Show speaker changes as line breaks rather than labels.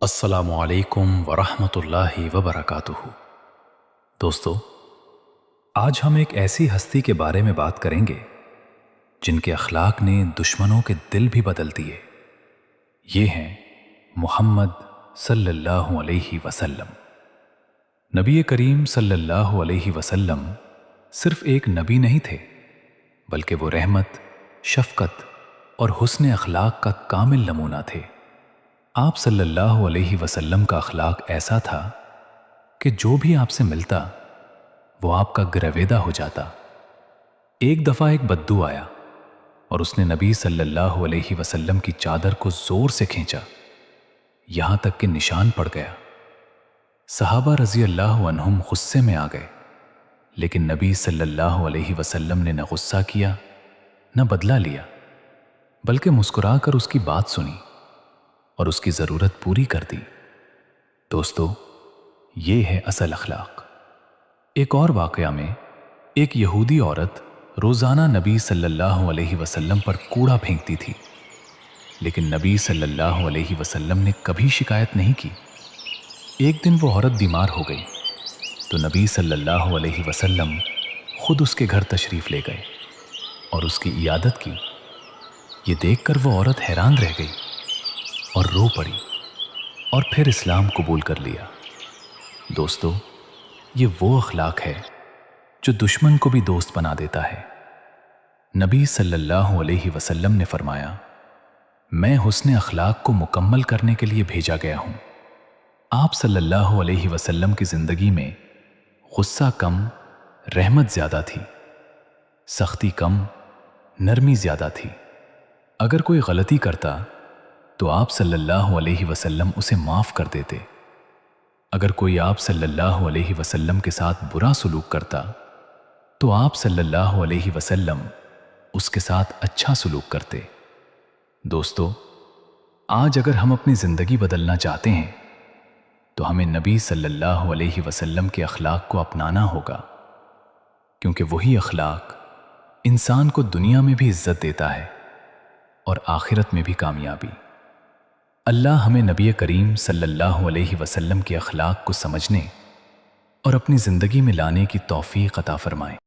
السلام علیکم ورحمۃ اللہ وبرکاتہ۔ دوستو، آج ہم ایک ایسی ہستی کے بارے میں بات کریں گے جن کے اخلاق نے دشمنوں کے دل بھی بدل دیے۔ یہ ہیں محمد صلی اللہ علیہ وسلم۔ نبی کریم صلی اللہ علیہ وسلم صرف ایک نبی نہیں تھے، بلکہ وہ رحمت، شفقت اور حسن اخلاق کا کامل نمونہ تھے۔ آپ صلی اللہ علیہ وسلم کا اخلاق ایسا تھا کہ جو بھی آپ سے ملتا وہ آپ کا گرویدہ ہو جاتا۔ ایک دفعہ ایک بدو آیا اور اس نے نبی صلی اللہ علیہ وسلم کی چادر کو زور سے کھینچا، یہاں تک کہ نشان پڑ گیا۔ صحابہ رضی اللہ عنہم غصے میں آ گئے، لیکن نبی صلی اللہ علیہ وسلم نے نہ غصہ کیا نہ بدلہ لیا، بلکہ مسکرا کر اس کی بات سنی اور اس کی ضرورت پوری کر دی۔ دوستو، یہ ہے اصل اخلاق۔ ایک اور واقعہ میں ایک یہودی عورت روزانہ نبی صلی اللہ علیہ وسلم پر کوڑا پھینکتی تھی، لیکن نبی صلی اللہ علیہ وسلم نے کبھی شکایت نہیں کی۔ ایک دن وہ عورت بیمار ہو گئی تو نبی صلی اللہ علیہ وسلم خود اس کے گھر تشریف لے گئے اور اس کی عیادت کی۔ یہ دیکھ کر وہ عورت حیران رہ گئی اور رو پڑی اور پھر اسلام قبول کر لیا۔ دوستو، یہ وہ اخلاق ہے جو دشمن کو بھی دوست بنا دیتا ہے۔ نبی صلی اللہ علیہ وسلم نے فرمایا، میں حسن اخلاق کو مکمل کرنے کے لیے بھیجا گیا ہوں۔ آپ صلی اللہ علیہ وسلم کی زندگی میں غصہ کم، رحمت زیادہ تھی، سختی کم، نرمی زیادہ تھی۔ اگر کوئی غلطی کرتا تو آپ صلی اللہ علیہ وسلم اسے معاف کر دیتے۔ اگر کوئی آپ صلی اللہ علیہ وسلم کے ساتھ برا سلوک کرتا تو آپ صلی اللہ علیہ وسلم اس کے ساتھ اچھا سلوک کرتے۔ دوستو، آج اگر ہم اپنی زندگی بدلنا چاہتے ہیں تو ہمیں نبی صلی اللہ علیہ وسلم کے اخلاق کو اپنانا ہوگا، کیونکہ وہی اخلاق انسان کو دنیا میں بھی عزت دیتا ہے اور آخرت میں بھی کامیابی۔ اللہ ہمیں نبی کریم صلی اللہ علیہ وسلم کے اخلاق کو سمجھنے اور اپنی زندگی میں لانے کی توفیق عطا فرمائے۔